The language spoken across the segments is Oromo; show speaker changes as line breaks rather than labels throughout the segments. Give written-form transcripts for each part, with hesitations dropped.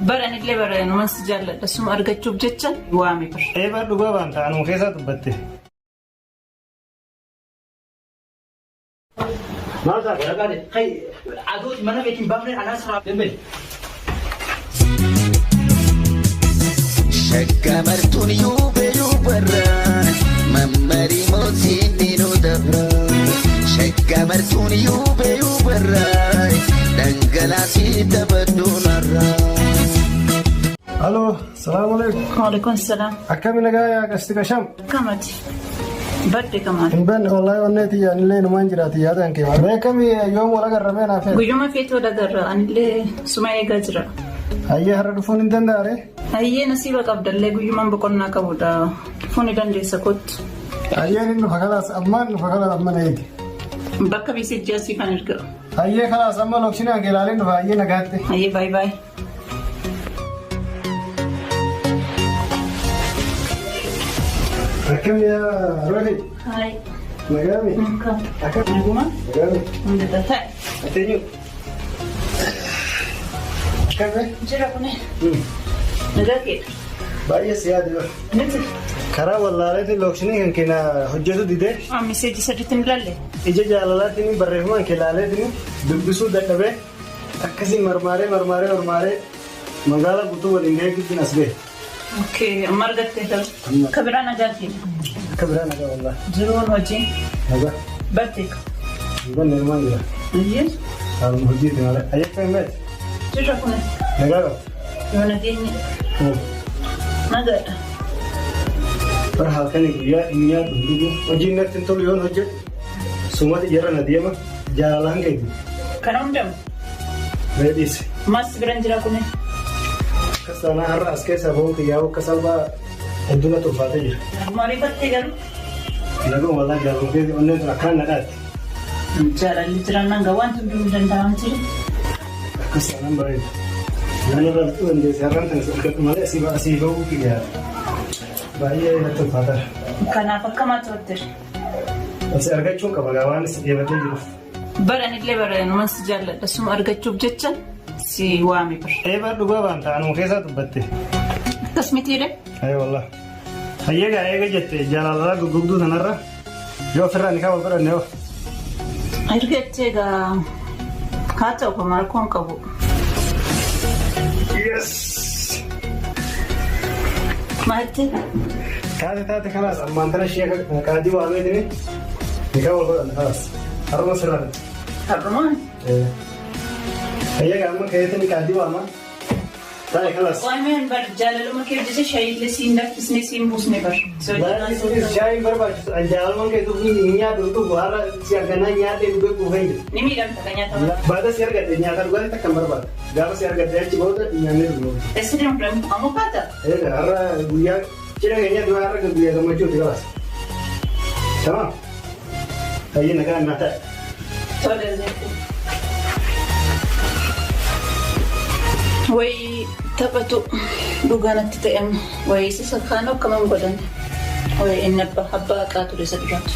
براني اللي براني ما سجل بس ما أرجع تشوف جتة وامي بر.
إيه برضو بابا أنت أنا مخيسة تبتة.
ما صار يا بعد خي عدوت ما نبي تبامر أنا أسرع دمبل.
شكمرتون يوبرا ممري موتيني نودبرا شكمرتون يوبرا دنجلاسي تبدون الرا.
ألو السلام عليكم.
وعليكم السلام.
أكمل نجايا كاستيكا شام.
كماتي. بدي كمان.
إنبن والله ونيتي يعني اللي نمان جراتي هذا إنك ما كم يوم ولا قربنا فيه.
ويوم فيت ولا قرر أنا اللي سمعي جزرة.
هيا هرد فون إنتن داره.
هيا نسيبك عبد الله ويوم بكوننا كودا فوني دندي سكوت.
هيا إنه خلاص أمان هيك.
بكا بيسيت جاسي فنرجع.
هيا خلاص أما لوكشنا كلالين هيا نقعد.
هيا باي باي.
أكم يا رولي.
هاي.
نجامي.
نعم.
أكم.
نجوما.
نجامي.
من الدفاع.
أتنيو. أكم.
جرا كونه. نجاكي.
باية سيادة.
نزل.
كرا والله لا تلوكشني كنا حجته ديده.
مسجي سجتين لله.
إجا جالالاتني برهمان كلالاتني دبسو دكبه. أكسي مرمارة مغالا بطو ولينجي كتير نسبه.
اوكي مرقت كده كبرانا جاتي
كبرانا جا والله
زرون وجه
هذا
باتك
يبان نرمان جا
ايش
هذا مهجي تمارا أيك فين بيت
تشوفونه
نجارو
يونا ديني نجار
فرحة كني يا إنيا بندقو وجينا تنتظر يوم هجة سمات جرا نديما جالان كيدي
كلام دم
بديس
ماس برانجرا كونه
كسانا هرّاس كيسا بون كياو كسالبا الدنيا تفاتير
ماري باتيجر
نقول والله جالو كيدي أني تركان نقات
جارا اللي ترانا جوان تبدو جندام تري
كسانا بريد أنا رأيت أن جزيران تنسكت مالي أسيبه كيا باية تفاتر
كنا فكما توتر
بس أرجع شو كباغوان سيبته جرف
براني اللي براني ما سجل بس ما أرجع تشوف جتة سي وامي بر.
إيه برضو بابا أنت أنا مخيسة تبتة.
قسمتي له؟
أي والله. هيا جت جالالله جوجدو ثنرة. يو فراني كابو فراني يو.
أرجع تيجا كاتا وكماركون كابو.
Yes.
ما هتي؟
كاتي خلاص أما أنت نشيء كادي وعميدني. نكابو فراني خلاص. أرمى فراني.
الرمان.
هيا كمان كيتني كادي وعما. طيب خلاص.
وأنا برجال لما كيف جالس شايل لسين نفس نسيم بوسني بر.
لا شاي بربع الجال من كيتو نيا دلتو بارا سيرجنا نيا دلتو بوهين.
نمي لم تكني تبع.
بعد سيرجع نيا ترجع تكمل بربع. جال سيرجع ده تبغى نيا نيرو.
تسرع برام أمو كاتا.
إيه هرّا بيا كذا نيا دوا هرّا بيا ده مجهود خلاص. تمام. هيا نكان نتا.
تولى زين. وي تبتو دوغانا تتأم وي سسخانو كمان بدن وي إنبا حبا كاتو لسدرات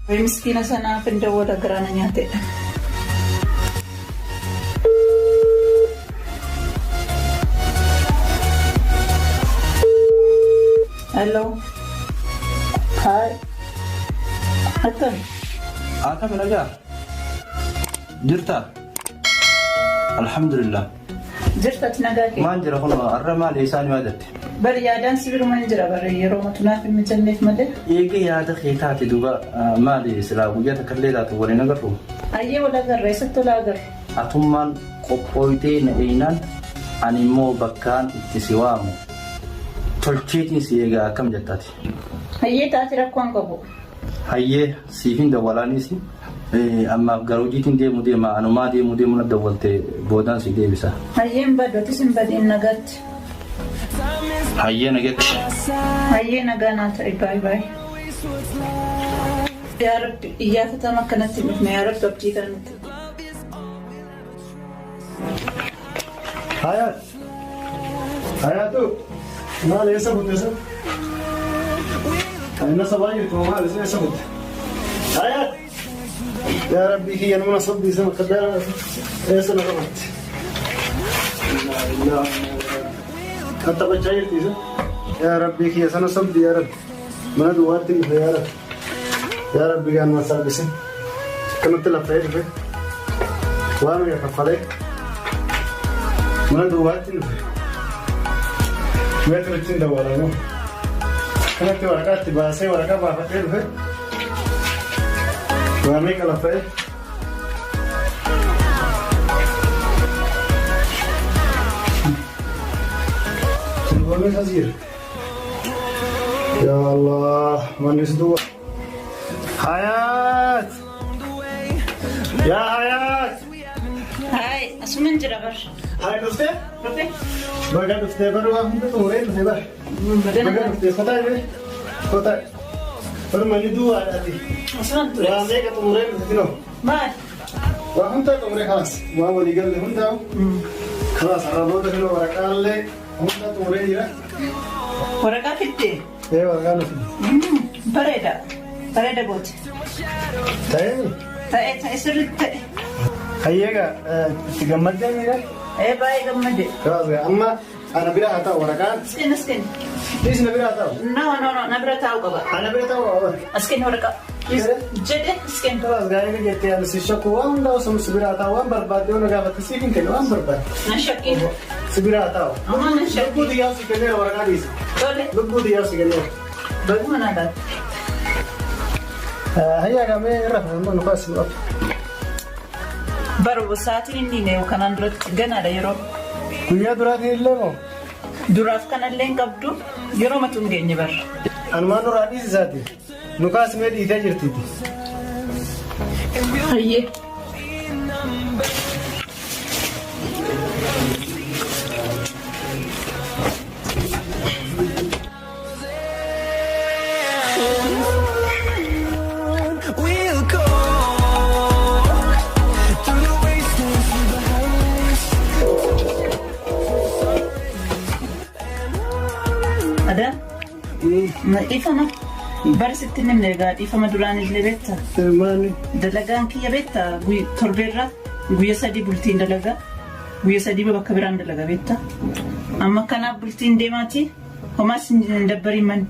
وي مسكينة سنة فندوة دقرانا نياتي هلو هاي
أكمل نجار جرتا الحمد لله
جرتا تناقاكي
ما نجرا خلنا الرمال لساني مادت
بري يا دان سبيرو ما نجرا بري يروما تنافي المجنف مدى
يجي يا دخي تاتي دوبا مالي سلا وجات كليلات ولي نقرو
أيه ولا غير رئيسة ولا غير
أتومان قبويتين إينان أنيمو بكان اتسوامو تلتشيتين سيجا كم جتاتي
أيه تاتي ركوان قبو
hayyee siifin dawwalaaniisi amma garuujiitiin deema anumaa deemu na dawwalte boodaan si deebisa.
Hayyeen badootis hin badin nagaatti.
Hayyee nagatti.
Hayyee nagaa naa ta'e baay baay. Yaa Rabbi iyyaafatamaa akkanatti dhufne yaa Rabbi abdii kana nutti.
Hayatu maal eessa buute sun? Inna sabaa jirtu maal eessa buute? يا ربي هي أنا من أصدي سنة قدر يا سنة غلط لا أنت بتشاير تيزا يا ربي هي سنة صدي يا رب ما دوارتي يا رب يا ربي كان ما سابسين كنت لفيت به وأنا يكفلك ما دوارتي ما ترتين دوارانه كنت ورقات تباسي ورقة بافتين به وأنا كلفيت سنوامي خزير يا الله من يسدوا حياة يا حياة
هاي أسمن جرابر
هاي دفتة
رفي
بقى دفتة بروا هم تطورين دفتة بقى
بدنا
دفتة فتاة بيه فتاة فرما ندوا على دي
أسمن تريس
وعندك تطورين دفتة
ما
وهم تطورين خلاص وهو اللي قال لي هم تاو خلاص عربوا دفتة ورقال لي هم تطورين يلا
ورقة فيتي
ايه ورقال لي
بريدة بوت
تاني
تأي سرت
هيا تجمد ده ميرا
إيه باي جمدي
خلاص أما أنا بيرا هتاو ورقال
سكين
ليش نبيرا هتاو
نو نبرة تاو قبا
أنا بيرا هتاو
أسكين ورقة جدي سكين
خلاص قاعد جيتي على الشك وان لو سمو سبيرا هتاو وان برباد يوم قاعد تسيبين كده وان برباد
نشكي
سبيرا هتاو
أما نشكي
لبو دياو سكنير ورقال
دولي
لبو دياو سكنير
بقول أنا
هيا كامي رفع من نفاس الوقت
برو ساعتين إني وكان درت جنا ديرو
كويا دراتي اللي
دراف كان اللين قبضو يرو ما تونجيني بر
أنا ما نور حديث ذاتي نقاس مدي تجرتي
هي
We'll go through the wastelands, through the highways.
ada ifama barsitti nimne gaad ifama duraan illee beekta
الماني
dalagaan kiyya beekta torbeerra guyya sadii bultiin dalagaa guyya sadii bakka biraan dalagaa beekta amma kanaaf bultiin deemaati homaas hin dabbariman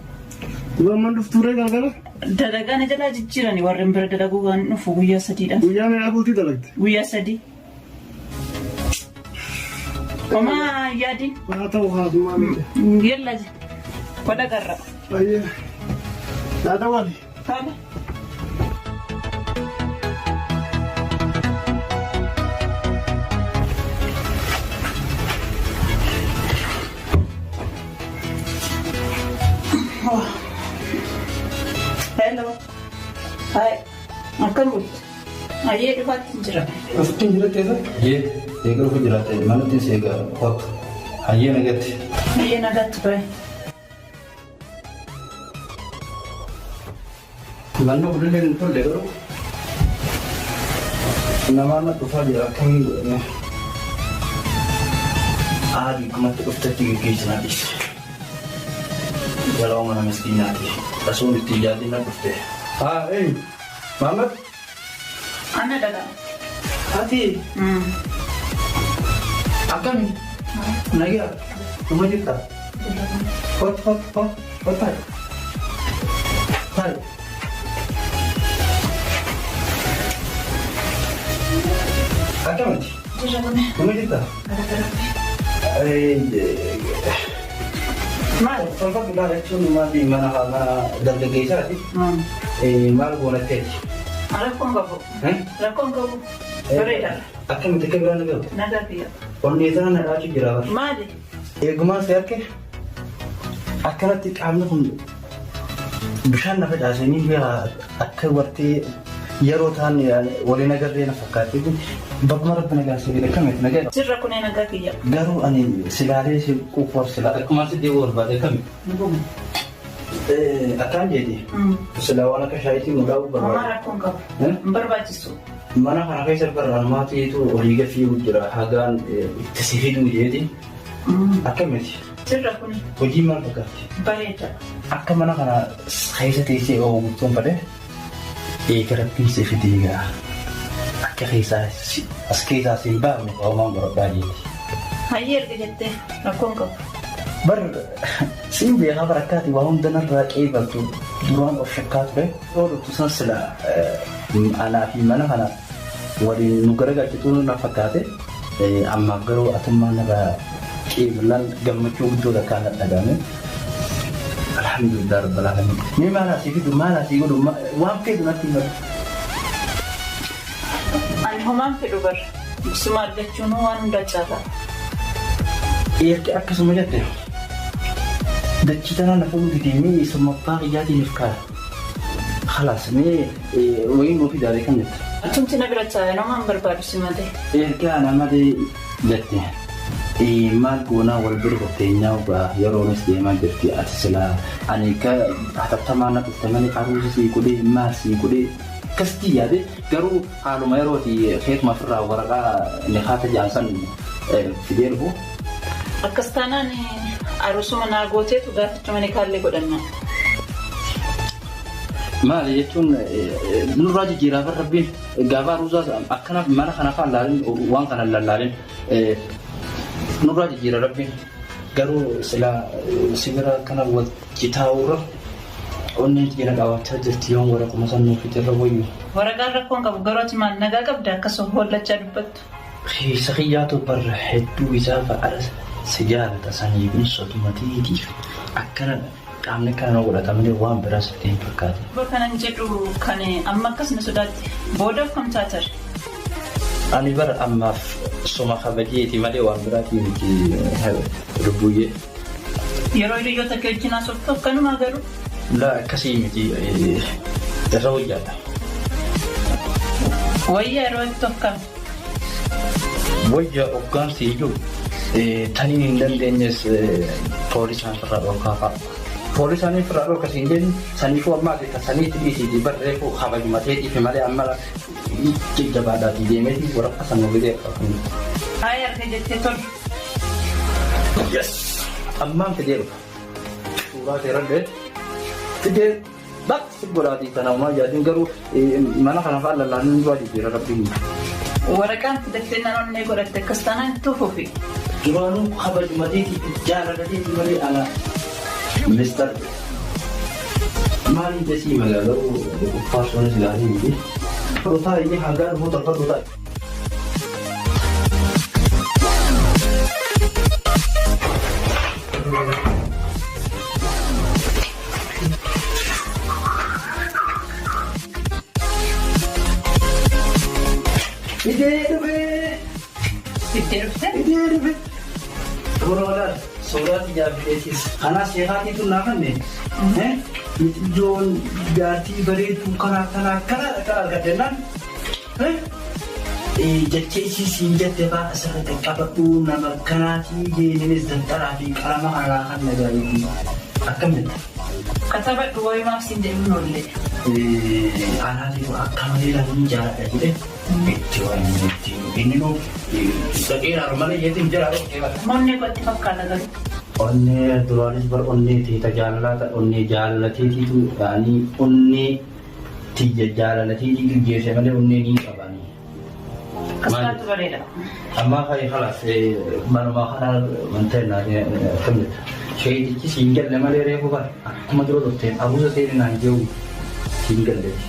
ومن دفتوري قالوا
dalagaan jalaa jijjiirani warreen bira dalaguu waan dhufu guyyaa sadiidha
ويا ما أبوتي دلقت
guyyaa sadii homaa yaadi
ما توها ما
yalla wada garra
أيه لا توالي
Fala. Hello. Hi. Makan bu. Ayah di batin cerah.
أفتح جرت هذا
Ye, segar ko jirate, manutin segar hot. Haye nagati.
Ayah nagat bay.
Lano udah nento legaro. Nama na tufa jira kami ne. Adi kuma tu ufta tiga kis nanti. Kalau mana miskin nanti. Langsung ditijati na ufte. Ah, Mamat.
Anak dagang.
Hati. Akan. Nagi ya. Cuma kita. Hot. Hai. Hai. Akan.
Jajabone.
Cuma kita.
Gara-gara.
Mal, kalau kita leksion di mana dan desa sih, mal guna teh.
Rakon gabu. Rakon gabu. Beredar.
Akan mereka berani gak?
Naga dia.
Kondisi anak aja jerawat.
Madi.
Guma saya ke? Akan nanti kami pun bisa nafas asini dia akan berarti yerotan ya, wali negara dia nafas itu. Bagaimana penegak sih? Kami penegak.
Sirra kunai naga kia.
Garu ani silare si kupor silare. Masih di luar pada kami. Akan jadi. Selawana kesyaiti mudah
Mama
berapa?
rakon gabu. Berbajisu.
Mana kana kaisar beralmati itu origa fi ujra hagan tasihidu jadi. Akan mesti.
Sirra kunai.
Hojii maal fakkaatti?
Bareeda.
Akka mana kana keessa teessee oolchuun fade eegaratti si fidee egaa akka keessaa as keessaa siin baafne qaamaan barbaadeeti.
Hayyee erga jettee rakkoon qabu.
Bar siin beekaa barakkaati waa hundanarraa qeebaltu duraan of shakkaa ture. Ooluttu san sila anaa fi mana kana waliin nu garagalchituu na fakkaate ammaaf garuu atummaan irraa qeebalan gammachuu guddoo lakkaan dhagahame. Alhamdulillah rabbil alamin. Mee maal asii fidu waan fedhu natti himu.
Ani homaan fedhu bar suma argachuun waan hunda caalaa.
Erga akkasuma jette dachii tanaan lafa nuti deemee summaffaa qiyyaatiin ifkaa khalaas mee wayiin ofii daaree kan jette.
Atumti na bira taa'e namaan barbaadu si malee.
Erga namadee jette maal goonaa wal bira kotteenyaa yeroonis deemaa jirti ati silaa ani ka hatattamaa na dhufte malee qaruusa sii godhee maal sii godhee akkasitti yaade garuu haaluma yerooti feetuma ofirraa waraqaa nikaata jaansan fidee dhufu.
Akkas taanaan aruusuma naa gooteetu gaafachuma nikaallee godhanna.
Maali jechuun nurraa jijjiiraa bar rabbiin gaafa aruusaa akkana mana kana faan laalin waan kana lallaalin nurraa jijjiira rabbiin garuu silaa sibira kana wal jitaa'uurra onneen jira qabaachaa jirti yoon waraquma san nuuf irra wayyu.
Waraqaan rakkoon qabu garuu ati maal nagaa qabda akkasuma hollachaa dubbattu.
Sakiyyaatu barra hedduu isaa fa'aadha sijaarata sanii kun sotumatiitiif akkana qaamni kana godhatamanii waan biraas ittiin fakkaate.
Kanan jedhu kan amma akkasuma sodaatti boodaaf kam taatare.
Ani bara ammaaf soma kabajeeti malee waan biraatii miti lubbuyyee.
Yeroo hiriyoota kee wajjin haasoftu akkanumaa garuu.
Laa akkasii miti irra wayyaadha.
Wayyaa yeroo itti akkam.
Wayyaa hoggaansi iyyuu tanii hin dandeenyes poolisaan firraa dhorkaa fa'a. Poolisaan firraa dhorka siin jenni saniifuu ammaa akka saniitti dhiisiiti barreeffuu kabajumateetiif malee amma jajjabaadhaatii deemeeti waraqaa sana fidee qabu.
Hayi arga jettee tolu.
Yes! Ammaan fidee dhufa. Suuraa seerallee fidee bakki godhaatii kana uumaa yaadiin garuu mana kana fa'aa lallaanin du'a jijjiira rabbiin.
Waraqaan fidattee naannoo godhatte akkas taanaan itti fufi.
Duraanuu kabajumateetiif jaalalateetii malee ala Mister maaliin desii magaalaa faasoonis ilaalii miti. Fudhataa inni hangaa dhufuu torba fudhataa.
Itti dhufte?
Gurguraan suuraa jaabileetis kanas seeraatiitu naafanne ijoon jaartii bareedduu kana argatennaan jecha isiisiin jette fa'aa asirratti qabadhuu nama kanaatii jeenis dantaraa fi qalama kanaa kan nagaariitii akkam jetta.
Katabadhu wayimaaf siin jedhu lollee.
Anaatiif akka malee lafiin jaaladha jedhe itti waan inni nuu dhaqeeraadha malee yeetiin jiraadha.
Monnee qotti fakkaata garuu.
Onnee duraanis bar onnee tiita jaalalaata onnee jaalalateetiitu ta'anii onnee tiyya jaalalateetii gaggeesse malee onnee ni qabanii.
Kasaatu bareeda.
Ammaa ka'ee halas manumaa kana wanta innaa kan jetta. Sheetichi siin galle malee reefu bara akkuma dura dhufteen abuusa seeninaan jiru siin galleeti.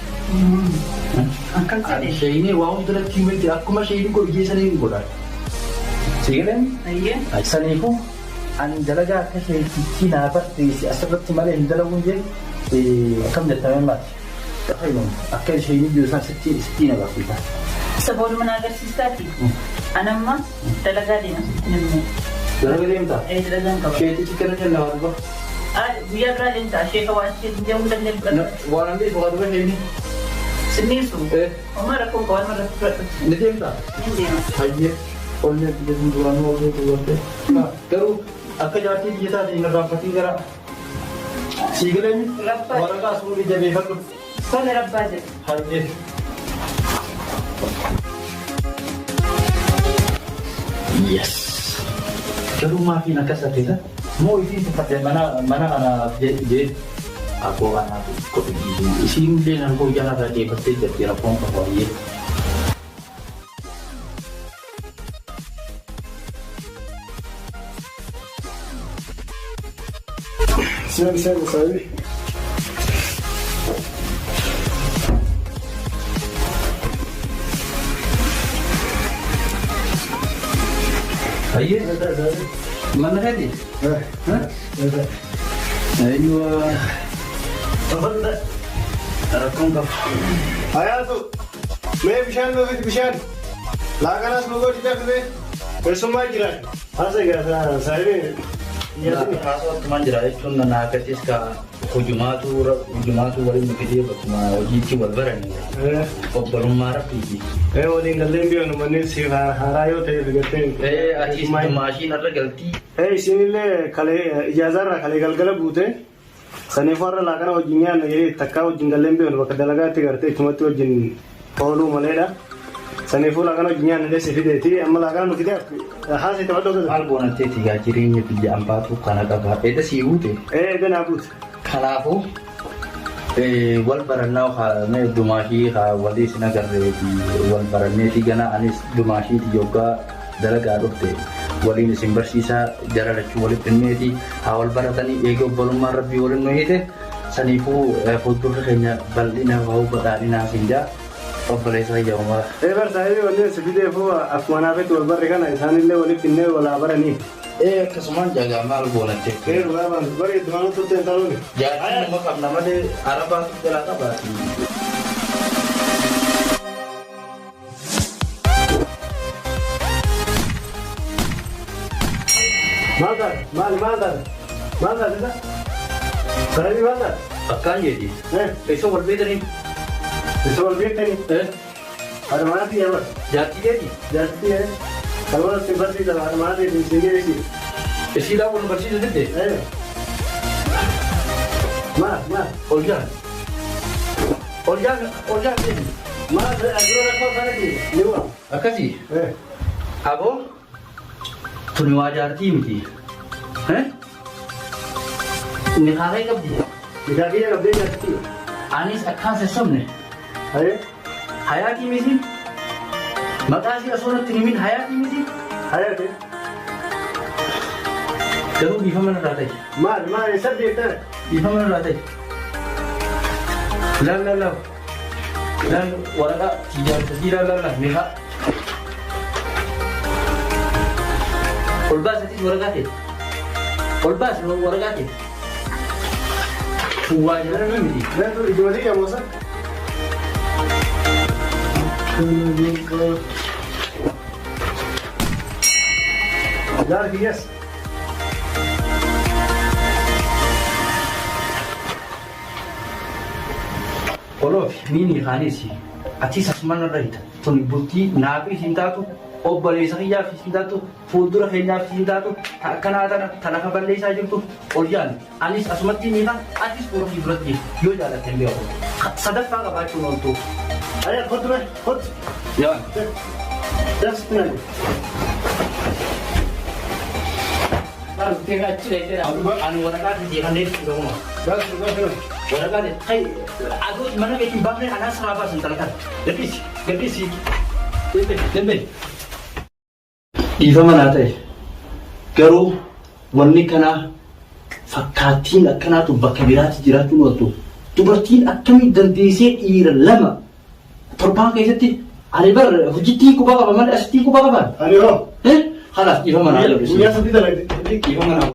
Akkam jedhee.
Sheenii waa hunduratti himatti akkuma sheenii gurgeessanii hin godhan. Siigaleen?
Ayyee.
Saniifuu ani dalagaa akka sheetichi naa barteessi asirratti malee hin dalaguun jedhe akkam jettamee maati. Akka sheenii jiru isaan sittiin agarsiisa.
Isa booduma na agarsiistaati. Anamma dalagaa deema sitti namni.
Dalagaa deemtaa?
Dalagaan qaba.
Sheetichi kana jala waan dhufa.
Guyyaa biraa deemtaa sheeka waan isheetti deemuu dandeenyu.
Waan ambii boqaa dhufa sheenii.
Sinniisu. Oma rakkoon qaban irratti fudhatu.
Ni deemtaa?
Ni deema.
Hayyee onnee biyya duraan ooluu duwwatte. Garuu akka jaartii biyya taate hin irraanfatiin gara siigaleen waraqaa suurrii jabeeffadhu.
Tole rabbaa jedhu.
Hayyee. Yes. Garuu maafiin akkas tateessa moo isiin tuffattee mana kana jee akkoo kanaaf isiin illee nan koo jala irraa deebattee jirti rakkoon qabu baay'ee.
Bishaan saabii.
Ayyee mana kati? Ayyuu rakkoon qaba.
Hayaatu mee bishaan nuufit bishaan laaqanaas nu godhi dafne keessummaa jiran hasa gaafa saabii.
Haasawattumaan jira jechuun naakattis ka hujumaatu waliin fidee bakkuma hojiitti wal baranii obbolummaa rabbiiti.
Waliin galleen biyyoon manni si haaraa yoo ta'e figattee.
Atiis maashiin irra galtii.
Isinillee kalee ijaazaarraa kalee galgala buute saniif warra laaqana wajjin nyaanna jedhee takkaa wajjin galleen biyyoon bakka dalagaatti gartee ittumatti wajjin ooluu maleedha. Saniifuu laaqana wajjin nyaanna illee si fideeti amma laaqana nu fidee haasa itti wadhoo
maal boonatteeti gaa jireenya biyya ambaatu kana qaba. Edda sii buute.
Edda naa buute.
Kanaafuu wal barannaa mee dumaashii walii sin agarreeti wal baranneeti gana anis dumaashiiti yoggaa dalagaa dhufte waliin isin barsiisaa jara lachuu walitti hinneeti haa wal baratanii eega obbolummaan rabbii waliin nu hiite saniifuu fuuldurri keenya bal'ina bahuu badhaadhinaa siin jaa obboleessa ijaamu mara.
Barsaayii wallee si fideefuu akkuma naafetti wal barre kana isaanillee walitti hinnee walaa baranii.
Akkasumaan jaagaa maal goonatte?
Dhugaabaan bareedu maal turte taa'uuni?
Jaatiin nama qabna malee arabaatu jalaa qabaati.
Maal taate? Maal taate? Sarabii maal taate?
Akkaan jedhi. Eessa wal beekanii?
Isa wal beektanii? Haadha maatii yaa bara?
Jaartii jedhi.
Jaartii yaa? Kalma si barsiisa haadha maatii si geessi.
Isiidhaan wal barsiisa didde?
Maal?
Oljaan jedhi.
Maal adura rakkoo kanatti ni waa?
Akkasii? Aboo? Tuni waa jaartii miti. Inni haaree qabdi.
Miidhagina qabdee jaartii?
Anis akkaan sassobne. Hayaatii miti? Maqaa ishee asirratti himin hayaatii miti?
Hayaati?
Garuu biifama irraa ta'e.
Maal isa beektaa?
Biifama irraa ta'e. Laal waraqaa tijaarsatii laal meeqa? Ol baasatis waraqaa ta'e. Ol baas waraqaa ta'e. Waa jaalala miti.
Laal ijoollee yaamuusa? Laal kiyyaas?
Oloofi miini kaanisi atis asumaan irra hita tuni bultii naaf isin taatu obboleessa kiyyaaf isin taatu fuuldura keenyaaf isin taatu akkanaa tan akka balleessaa jirtu oljaan anis asumatti ni kan atis fuula fuulduratti yoo jaalatte hin beeku sadaffaa qabaachuun ooltu.
Ayaa kottu mee kottu.
Yaa.
Daansi tunani.
Ani waraqaa fi kanneen dhuguma.
Daansi.
Waraqaa kai aduus mana keetiin baafnee anaa saraa baasan talakan gadhiisi dembe. Dhiifama naa ta'e garuu wanni kanaa fakkaattiin akkanaatu bakka biraatti jiraachuun ooltu dubartiin akkamii dandeessee dhiira lama torbaan keessatti ani bar hojittii quba qaba malee asittii quba qaban.
Ani hoo?
Halas dhiifama naa ta'e.
Guyyaa sadii dalagde.
Dhiifama naa.